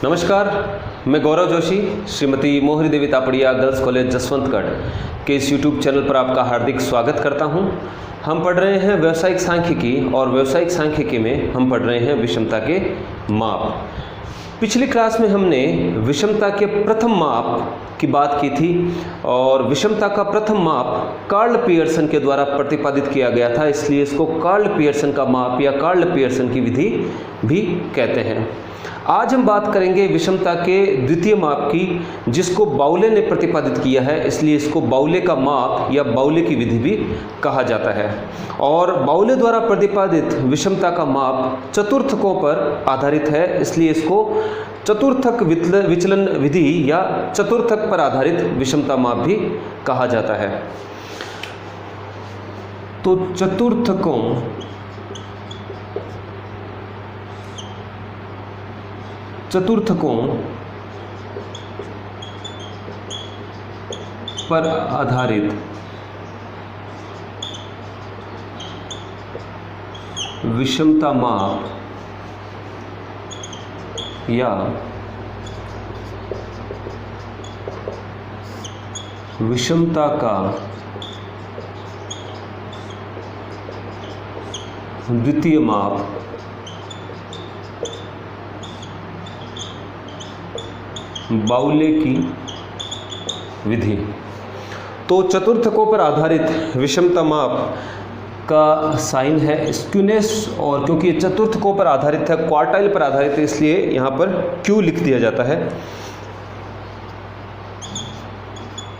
नमस्कार, मैं गौरव जोशी श्रीमती मोहरी देवी तापड़िया गर्ल्स कॉलेज जसवंतगढ़ के इस YouTube चैनल पर आपका हार्दिक स्वागत करता हूं। हम पढ़ रहे हैं व्यावसायिक सांख्यिकी और व्यावसायिक सांख्यिकी में हम पढ़ रहे हैं विषमता के माप। पिछली क्लास में हमने विषमता के प्रथम माप की बात की थी और विषमता का प्रथम माप कार्ल पियर्सन के द्वारा प्रतिपादित किया गया था, इसलिए इसको कार्ल पियर्सन का माप या कार्ल पियर्सन की विधि भी कहते हैं। आज हम बात करेंगे विषमता के द्वितीय माप की, जिसको बाउले ने प्रतिपादित किया है, इसलिए इसको बाउले का माप या बाउले की विधि भी कहा जाता है। और बाउले द्वारा प्रतिपादित विषमता का माप चतुर्थकों पर आधारित है, इसलिए इसको चतुर्थक विचलन विधि या चतुर्थक पर आधारित विषमता माप भी कहा जाता है। तो चतुर्थकों पर आधारित विषमता माप या विषमता का द्वितीय माप बाउले की विधि। तो चतुर्थकों पर आधारित विषमता माप का साइन है स्क्यूनेस, और क्योंकि ये चतुर्थकों पर आधारित है, क्वार्टाइल पर आधारित है, इसलिए यहाँ पर क्यू लिख दिया जाता है।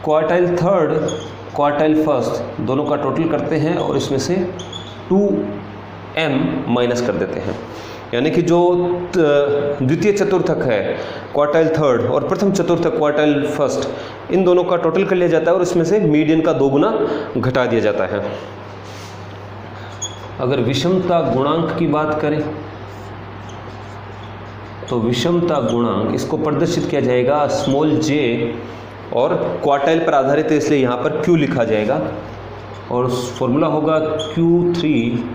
क्वार्टाइल थर्ड, क्वार्टाइल फर्स्ट दोनों का टोटल करते हैं और इसमें से 2m माइनस कर देते हैं, यानी कि जो द्वितीय चतुर्थक है क्वार्टाइल थर्ड और प्रथम चतुर्थक क्वार्टाइल फर्स्ट, इन दोनों का टोटल कर लिया जाता है और इसमें से मीडियन का 2 गुना घटा दिया जाता है। अगर विषमता गुणांक की बात करें तो विषमता गुणांक इसको प्रदर्शित किया जाएगा स्मॉल j, और क्वार्टाइल पर आधारित है इसलिए यहाँ पर q लिखा जाएगा, और फॉर्मूला होगा Q3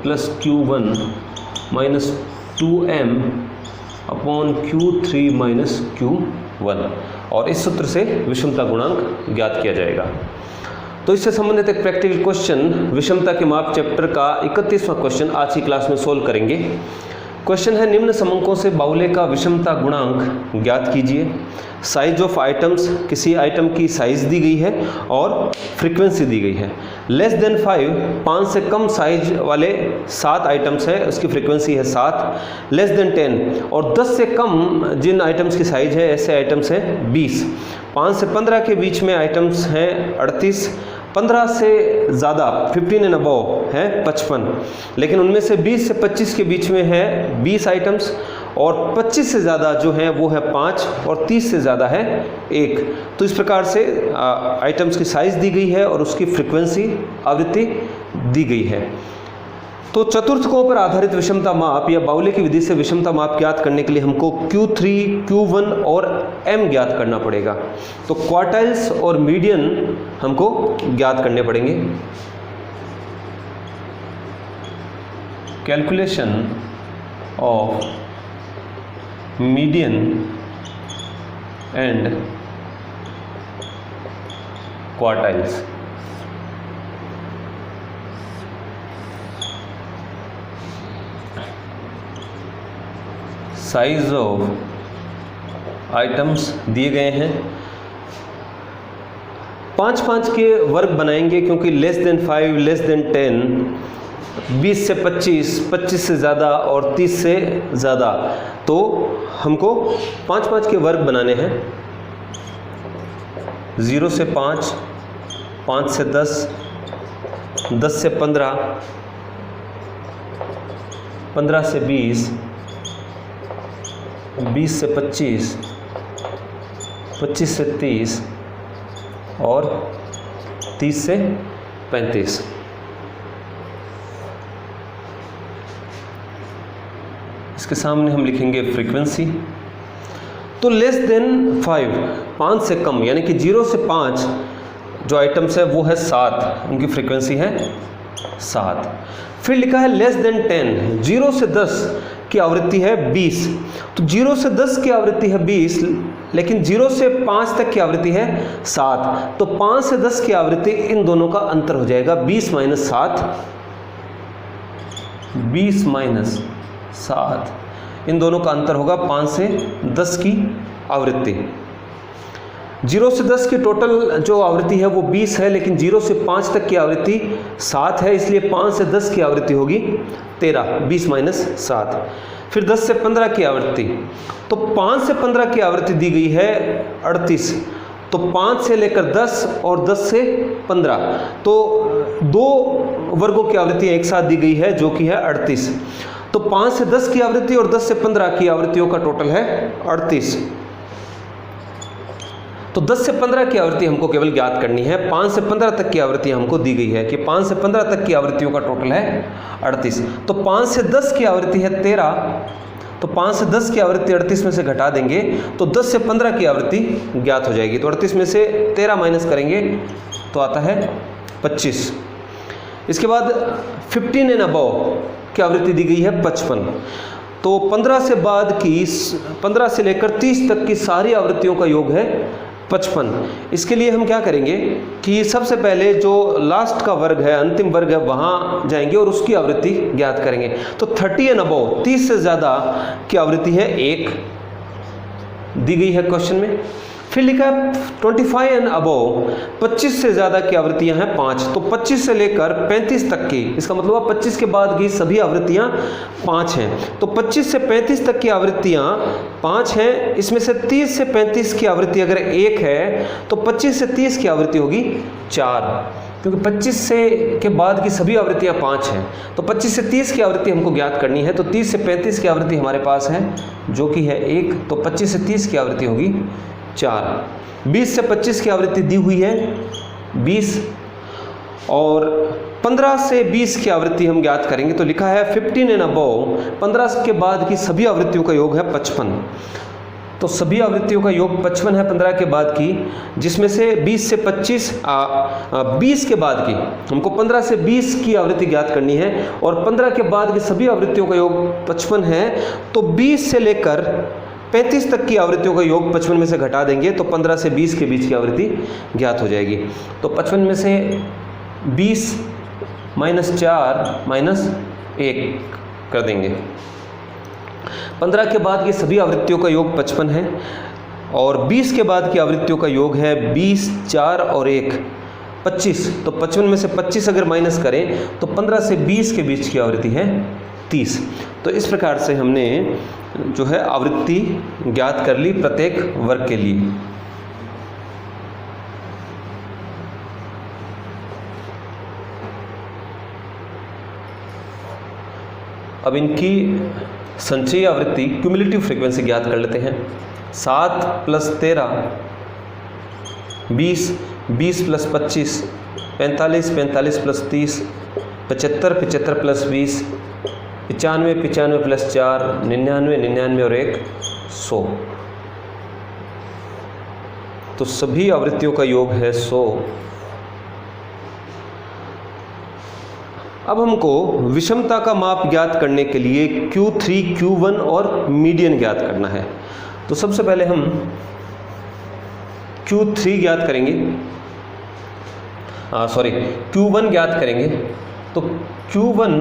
+ Q1 minus 2m upon Q3 minus Q1, और इस सूत्र से विषमता गुणांक ज्ञात किया जाएगा। तो इससे संबंधित एक प्रैक्टिकल क्वेश्चन विषमता के माप चैप्टर का 31वां क्वेश्चन आज की क्लास में सोल्व करेंगे। क्वेश्चन है, निम्न समंकों से बाउले का विषमता गुणांक ज्ञात कीजिए। साइज ऑफ आइटम्स, किसी आइटम की साइज दी गई है और फ्रीक्वेंसी दी गई है। लेस देन 5 से कम साइज वाले 7 आइटम्स है, उसकी फ्रीक्वेंसी है 7। लेस देन 10 और 10 से कम जिन आइटम्स की साइज है ऐसे आइटम्स हैं 20। 5 से 15 के बीच में आइटम्स हैं 38। 15 से ज़्यादा 15 एंड अबव है 55, लेकिन उनमें से 20 से 25 के बीच में है 20 आइटम्स, और 25 से ज़्यादा जो है वो है 5, और 30 से ज़्यादा है 1। तो इस प्रकार से आइटम्स की साइज़ दी गई है और उसकी फ्रीक्वेंसी आवृत्ति दी गई है। तो चतुर्थकों पर आधारित विषमता माप या बाउले की विधि से विषमता माप ज्ञात करने के लिए हमको Q3, Q1 और m ज्ञात करना पड़ेगा। तो क्वार्टाइल्स और मीडियन हमको ज्ञात करने पड़ेंगे। Calculation of median and quartiles. Size of items दिए गए हैं। 5-5 के वर्ग बनाएंगे, क्योंकि लेस देन 5, लेस देन 10, 20 से 25, 25 से ज़्यादा और 30 से ज़्यादा, तो हमको 5-5 के वर्ग बनाने हैं। 0 से 5, 5 से 10, 10 से 15, 15 से 20, 20 से 25, 25 से 30 और 30 से 35। इसके सामने हम लिखेंगे फ्रीक्वेंसी। तो लेस देन 5 से कम, यानी कि 0 से 5 जो आइटम्स है वो है 7, उनकी फ्रीक्वेंसी है 7। फिर लिखा है लेस देन 10, 0 से 10 की आवृत्ति है 20, तो 0 से 10 की आवृत्ति है 20, लेकिन 0 से 5 तक की आवृत्ति है 7, तो 5 से 10 की आवृत्ति इन दोनों का अंतर हो जाएगा 20 माइनस 7, 20 माइनस 7, इन दोनों का अंतर होगा 5 से 10 की आवृत्ति। 0 से 10 की टोटल जो आवृत्ति है वो 20 है, लेकिन 0 से 5 तक की आवृत्ति 7 है, इसलिए 5 से 10 की आवृत्ति होगी 13, 20 माइनस 7। फिर 10 से 15 की आवृत्ति, तो 5 से 15 की आवृत्ति दी गई है 38, तो 5 से लेकर 10 और 10 से 15, तो 2 वर्गों की आवृत्ति एक साथ दी गई है जो कि है 38, तो 5 से 10 की आवृत्ति और 10 से 15 की आवृत्तियों का टोटल है 38। तो 10 से 15 की आवृत्ति हमको केवल ज्ञात करनी है, 5 से 15 तक की आवृत्ति हमको दी गई है कि 5 से 15 तक की आवृत्तियों का टोटल है 38, तो 5 से 10 की आवृत्ति है 13, तो 5 से 10 की आवृत्ति 38 में से घटा देंगे तो 10 से 15 की आवृत्ति ज्ञात हो जाएगी, तो 38 में से 13 माइनस करेंगे तो आता है 25। इसके बाद 15 एंड अबव की आवृत्ति दी गई है 55, तो 15 से बाद की 15 से लेकर 30 तक की सारी आवृत्तियों का योग है 55। इसके लिए हम क्या करेंगे कि सबसे पहले जो लास्ट का वर्ग है, अंतिम वर्ग है, वहाँ जाएंगे और उसकी आवृत्ति ज्ञात करेंगे। तो 30 एंड अबव, 30 से ज़्यादा की आवृत्ति है 1 दी गई है क्वेश्चन में। फिर लिखा है 25 एंड अबव, 25 से ज़्यादा की आवृत्तियां हैं 5, तो 25 से लेकर 35 तक की, इसका मतलब 25 के बाद की सभी आवृत्तियां 5 हैं, तो 25 से 35 तक की आवृत्तियां 5 हैं, इसमें से 30 से 35 की आवृत्ति अगर 1 है तो 25 से 30 की आवृत्ति होगी 4, क्योंकि 25 से के बाद की सभी आवृत्तियां 5 हैं, तो 25 से 30 की आवृत्ति हमको ज्ञात करनी है, तो 30 से 35 की आवृत्ति हमारे पास है जो कि है 1, तो 25 से 30 की आवृत्ति होगी 4। 20 से 25 की आवृत्ति दी हुई है 20, और 15 से 20 की आवृत्ति हम ज्ञात करेंगे, तो लिखा है 15 एंड अबव, 15 के बाद की सभी आवृत्तियों का योग है 55, तो सभी आवृत्तियों का योग 55 है 15 के बाद की, जिसमें से 20 से 25 20 के बाद की हमको 15 से 20 की आवृत्ति ज्ञात करनी है, और 15 के बाद की सभी आवृत्तियों का योग 55 है, तो 20 से लेकर 35 तक की आवृत्तियों का योग 55 में से घटा देंगे तो 15 से 20 के बीच की आवृत्ति ज्ञात हो जाएगी। तो 55 में से 20 माइनस 4 माइनस 1 कर देंगे। 15 के बाद की सभी आवृत्तियों का योग 55 है, और 20 के बाद की आवृत्तियों का योग है 20, 4 और 1 25, तो 55 में से 25 अगर माइनस करें तो 15 से 20 के बीच की आवृत्ति है 30। तो इस प्रकार से हमने जो है आवृत्ति ज्ञात कर ली प्रत्येक वर्ग के लिए। अब इनकी संचयी आवृत्ति क्यूमुलेटिव फ्रीक्वेंसी ज्ञात कर लेते हैं। 7 plus 13 20, 20 plus 25 45, 45 plus 30 75, 75 plus 20 95, 95 plus 4 99, 99 और 1 100। तो सभी आवृत्तियों का योग है 100। अब हमको विषमता का माप ज्ञात करने के लिए Q3, Q1 और मीडियन ज्ञात करना है। तो सबसे पहले हम Q3 ज्ञात करेंगे, Q1 ज्ञात करेंगे। तो Q1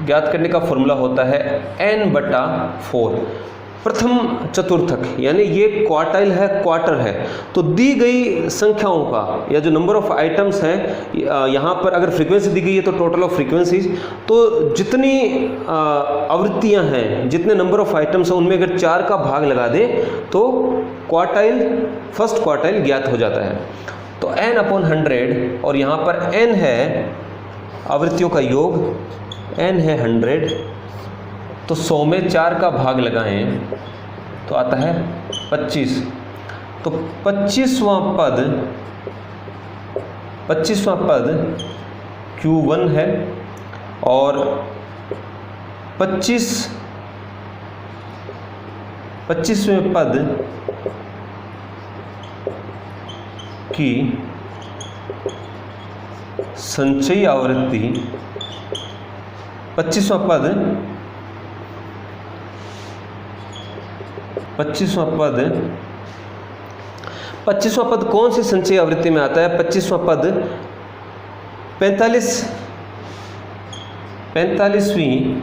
ज्ञात करने का फॉर्मूला होता है n/4, प्रथम चतुर्थक, यानी ये क्वार्टाइल है, क्वार्टर है, तो दी गई संख्याओं का या जो नंबर ऑफ आइटम्स हैं, यहाँ पर अगर फ्रीक्वेंसी दी गई है तो टोटल ऑफ फ्रीक्वेंसीज, तो जितनी आवृत्तियाँ हैं, जितने नंबर ऑफ आइटम्स हैं, उनमें अगर 4 का भाग लगा दे तो क्वार्टाइल, फर्स्ट क्वार्टाइल ज्ञात हो जाता है। तो n/100, और यहाँ पर n है आवृत्तियों का योग, n है 100, तो 100 में 4 का भाग लगाएं तो आता है 25। तो 25वां पद Q1 है, और 25वें पद की संचयी आवृत्ति, 25वां पद 25वां पद कौन सी संचयी आवृत्ति में आता है? 25वां पद 45वीं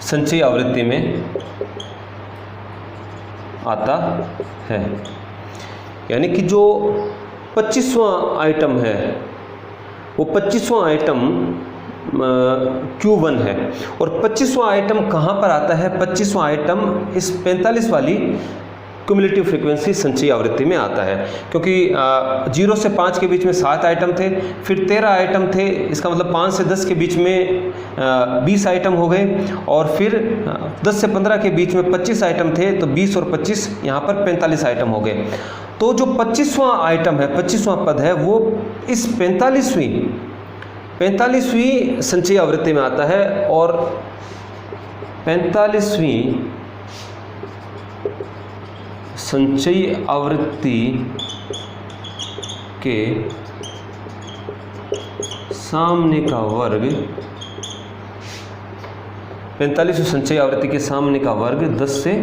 संचयी आवृत्ति में आता है। यानी कि जो 25वां आइटम है वो 25वां आइटम Q1 है। और 25वां आइटम कहाँ पर आता है? 25वां आइटम इस 45 वाली क्यूमुलेटिव फ्रीक्वेंसी संचयी आवृत्ति में आता है, क्योंकि 0 से 5 के बीच में 7 आइटम थे, फिर 13 आइटम थे, इसका मतलब 5 से 10 के बीच में 20 आइटम हो गए, और फिर 10 से 15 के बीच में 25 आइटम थे, तो 20 और 25 यहाँ पर 45 आइटम हो गए। तो जो 25वां आइटम है, 25वां पद है, वो इस 45वीं संचयी आवृत्ति में आता है। और 45वीं संचयी आवृत्ति के सामने का वर्ग, 45वीं संचयी आवृत्ति के सामने का वर्ग 10 से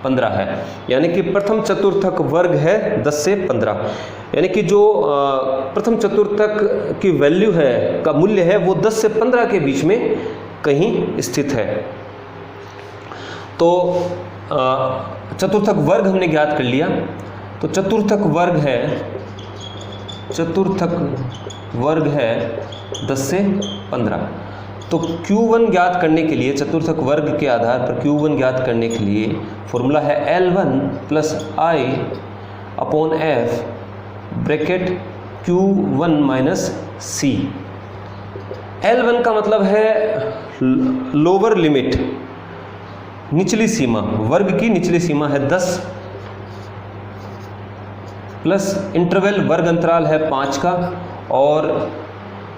15 है। यानी कि प्रथम चतुर्थक वर्ग है 10 से 15। यानी कि जो प्रथम चतुर्थक की वैल्यू है, का मूल्य है, वो 10 से 15 के बीच में कहीं स्थित है। तो चतुर्थक वर्ग हमने ज्ञात कर लिया। तो चतुर्थक वर्ग है 10 से 15। तो Q1 ज्ञात करने के लिए, चतुर्थक वर्ग के आधार पर Q1 ज्ञात करने के लिए फॉर्मूला है L1 + I/F bracket Q1 - C। L1 का मतलब है लोअर लिमिट, निचली सीमा, वर्ग की निचली सीमा है 10 प्लस इंटरवल वर्ग अंतराल है 5 का, और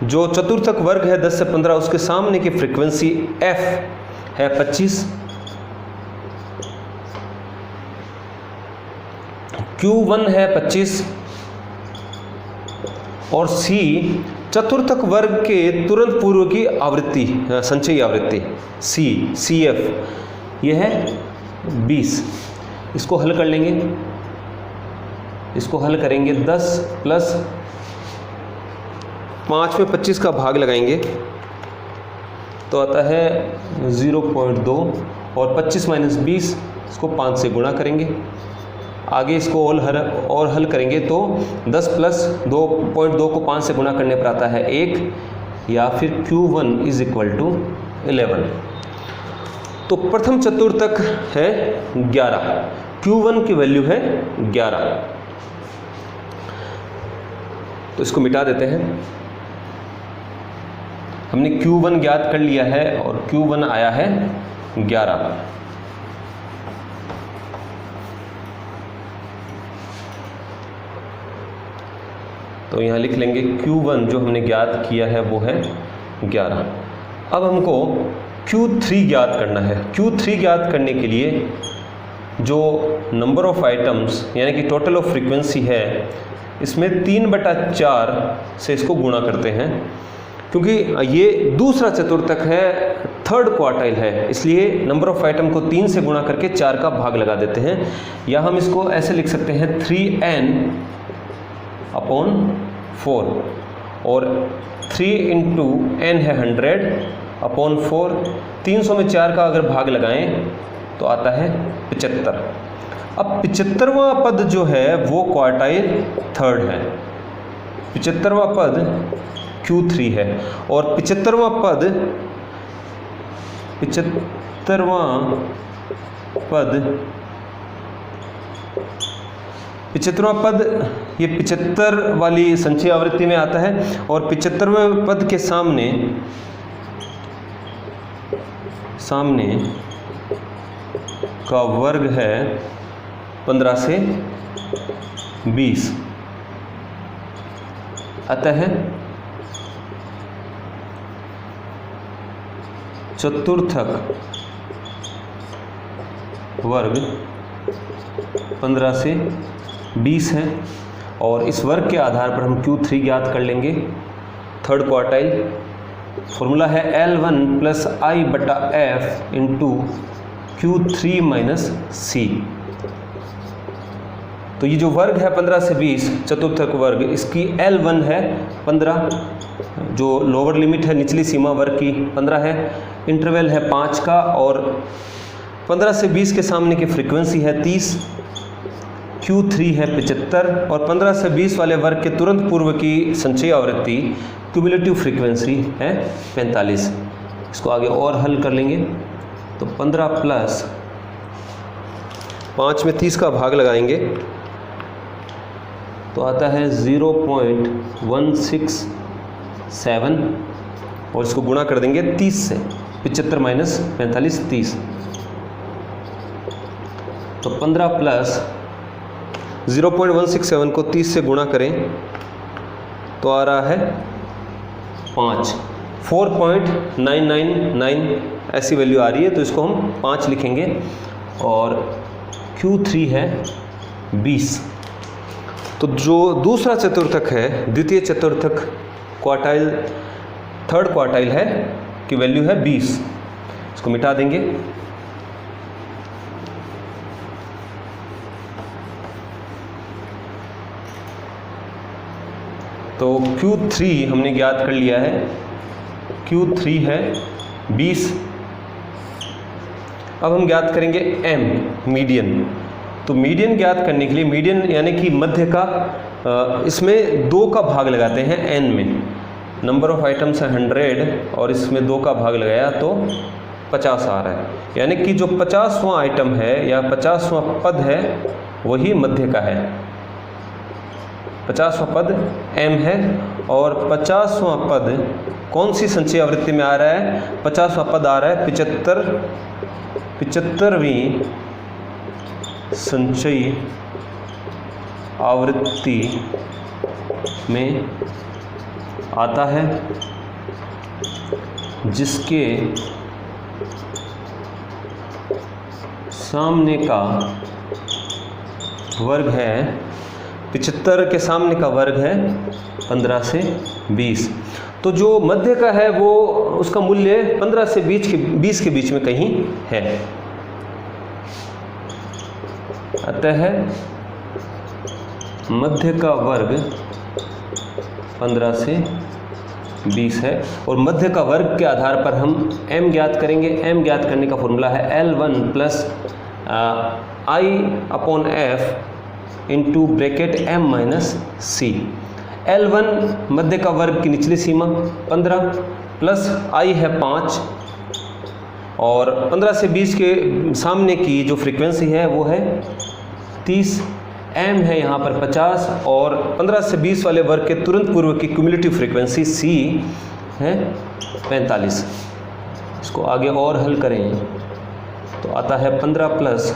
जो चतुर्थक वर्ग है 10 से 15 उसके सामने की फ्रीक्वेंसी F है 25, Q1 है 25, और C चतुर्थक वर्ग के तुरंत पूर्व की आवृत्ति, संचयी आवृत्ति CF, यह है 20। इसको हल कर लेंगे, इसको हल करेंगे 10 प्लस 5 में 25 का भाग लगाएंगे तो आता है 0.2, और 25 - 20 इसको 5 से गुणा करेंगे। आगे इसको और हल करेंगे तो 10 प्लस 2.2 को 5 से गुणा करने पर आता है 1, या फिर Q1 = 11। तो प्रथम चतुर्थक है 11, Q1 की वैल्यू है 11। तो इसको मिटा देते हैं। हमने Q1 ज्ञात कर लिया है और Q1 आया है 11। तो यहाँ लिख लेंगे Q1 जो हमने ज्ञात किया है वो है 11। अब हमको Q3 ज्ञात करना है। Q3 ज्ञात करने के लिए जो नंबर ऑफ आइटम्स यानी कि टोटल ऑफ फ्रीक्वेंसी है, इसमें 3/4 से इसको गुणा करते हैं, क्योंकि ये दूसरा चतुर्थक है, थर्ड क्वार्टाइल है, इसलिए नंबर ऑफ आइटम को 3 से गुणा करके 4 का भाग लगा देते हैं। या हम इसको ऐसे लिख सकते हैं 3n/4, और 3 × n है 100/4। 300 में 4 का अगर भाग लगाएं तो आता है 75। अब 75वां पद जो है वो क्वार्टाइल थर्ड है, 75वां पद Q3 है, और 75वां पद ये 75 वाली संचयी आवृत्ति में आता है, और 75वें पद के सामने का वर्ग है 15 से 20, अतः चतुर्थक वर्ग 15 से 20 है, और इस वर्ग के आधार पर हम Q3 ज्ञात कर लेंगे, थर्ड क्वार्टाइल। फॉर्मूला है L1 + I/F × Q3 minus C। तो ये जो वर्ग है 15 से 20 चतुर्थक वर्ग, इसकी L1 है 15, जो लोअर लिमिट है निचली सीमा वर्ग की 15 है, इंटरवल है 5 का, और 15 से 20 के सामने की फ्रीक्वेंसी है 30, Q3 है 75, और 15 से 20 वाले वर्ग के तुरंत पूर्व की संचयी आवृत्ति क्यूमुलेटिव फ्रीक्वेंसी है 45। इसको आगे और हल कर लेंगे तो 15 प्लस 5 में 30 का भाग लगाएंगे तो आता है 0.167, और इसको गुणा कर देंगे 30 से, 75 माइनस 45 30, तो 15 प्लस 0.167 को 30 से गुणा करें तो आ रहा है 5, 4.999 ऐसी वैल्यू आ रही है, तो इसको हम 5 लिखेंगे, और Q3 है 20। तो जो दूसरा चतुर्थक है, द्वितीय चतुर्थक क्वार्टाइल, थर्ड क्वार्टाइल है कि वैल्यू है 20। इसको मिटा देंगे तो Q3 हमने ज्ञात कर लिया है, Q3 है 20। अब हम ज्ञात करेंगे M, मीडियन। तो मीडियन ज्ञात करने के लिए, मीडियन यानी कि मध्य का, इसमें 2 का भाग लगाते हैं n में। नंबर ऑफ आइटम्स है 100 और इसमें 2 का भाग लगाया तो 50 आ रहा है, यानी कि जो 50वां आइटम है या 50वां पद है वही मध्य का है। 50वां पद m है, और 50वां पद कौन सी संचयी आवृत्ति में आ रहा है? 50वां पद आ रहा है 75वीं संचयी आवृत्ति में आता है, जिसके सामने का वर्ग है 75 के सामने का वर्ग है 15 से 20। तो जो मध्य का है वो उसका मूल्य 15 से 20 के बीच में कहीं है। अतः मध्य का वर्ग 15 से 20 है, और मध्य का वर्ग के आधार पर हम m ज्ञात करेंगे। m ज्ञात करने का फॉर्मूला है L1 plus I/F into bracket m minus c। L1 मध्य का वर्ग की निचली सीमा 15 प्लस I है 5, और 15 से 20 के सामने की जो फ्रीक्वेंसी है वो है 30, m है यहाँ पर 50, और 15 से 20 वाले वर्ग के तुरंत पूर्व की क्यूमुलेटिव फ्रीक्वेंसी c है 45। इसको आगे और हल करें तो आता है 15 प्लस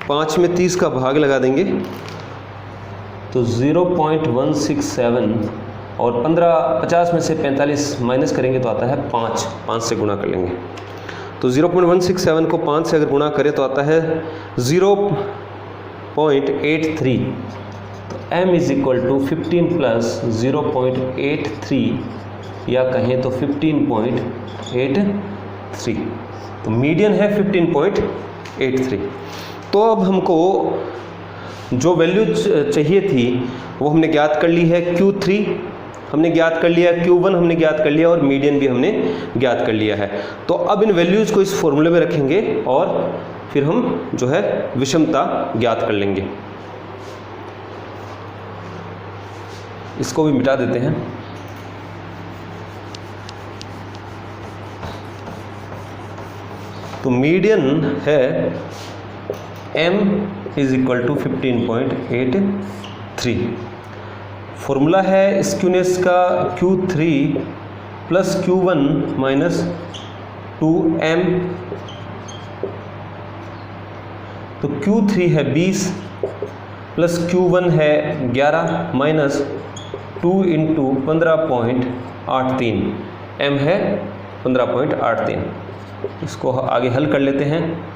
5 में 30 का भाग लगा देंगे तो 0.167, और 50 में से 45 माइनस करेंगे तो आता है 5 से गुणा कर लेंगे तो 0.167 को 5 से अगर गुणा करें तो आता है 0.83। तो m is equal to 15 plus 0.83, या कहें तो 15.83। तो मीडियन है 15.83। तो अब हमको जो वैल्यू चाहिए थी वो हमने ज्ञात कर ली है। Q3 हमने ज्ञात कर लिया, Q1 हमने ज्ञात कर लिया, और मीडियन भी हमने ज्ञात कर लिया है। तो अब इन वैल्यूज़ को इस फॉर्मूले में रखेंगे और फिर हम जो है विषमता ज्ञात कर लेंगे। इसको भी मिटा देते हैं। तो मीडियन है m is equal to 15.83। Formula है स्क्यूनेस का Q3 plus Q1 minus 2m। तो Q3 है 20 प्लस Q1 है 11 माइनस 2 इंटू 15.83, m है 15.83। इसको आगे हल कर लेते हैं।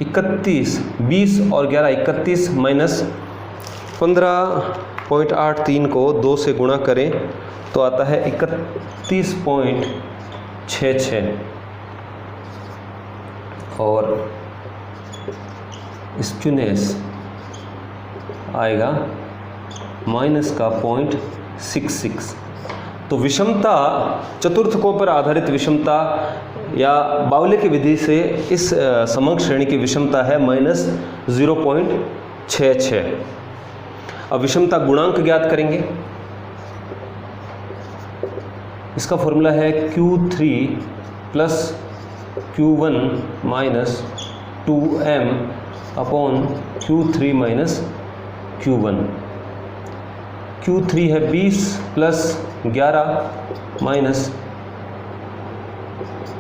21, 20 और 11 31 माइनस 15 0.83 को 2 से गुणा करें तो आता है 31.66 और स्क्यूनेस आएगा माइनस का 0.66। तो विषमता चतुर्थकों पर आधारित विषमता या बाउले की विधि से इस समंक श्रेणी की विषमता है -0.66। अब विषमता गुणांक ज्ञात करेंगे। इसका फॉर्मूला है Q3 plus Q1 minus 2m upon Q3 minus Q1। Q3 है 20 प्लस 11 माइनस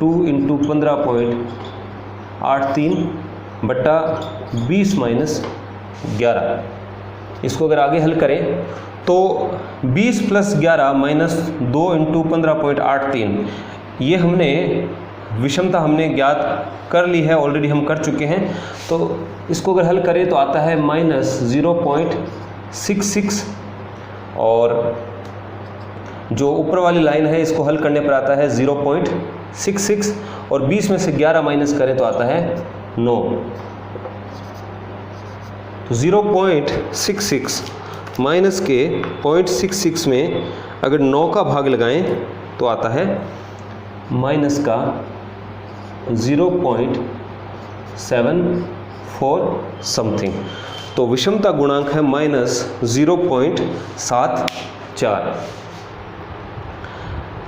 2 इंटू 15.83 बट्टा 20 माइनस 11। इसको अगर आगे हल करें तो 20 प्लस 11 माइनस 2 इंटू 15.83, ये हमने विषमता हमने ज्ञात कर ली है, ऑलरेडी हम कर चुके हैं। तो इसको अगर हल करें तो आता है -0.66 और जो ऊपर वाली लाइन है इसको हल करने पर आता है 0.66 और 20 में से 11 माइनस करें तो आता है 9। तो 0.66 माइनस के 0.66 में अगर 9 का भाग लगाएं तो आता है माइनस का 0.74 समथिंग। तो विषमता गुणांक है -0.74।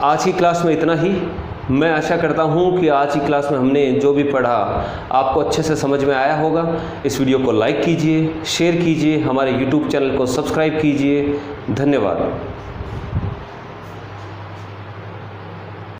आज की क्लास में इतना ही। मैं आशा करता हूँ कि आज की क्लास में हमने जो भी पढ़ा आपको अच्छे से समझ में आया होगा। इस वीडियो को लाइक कीजिए, शेयर कीजिए, हमारे YouTube चैनल को सब्सक्राइब कीजिए। धन्यवाद।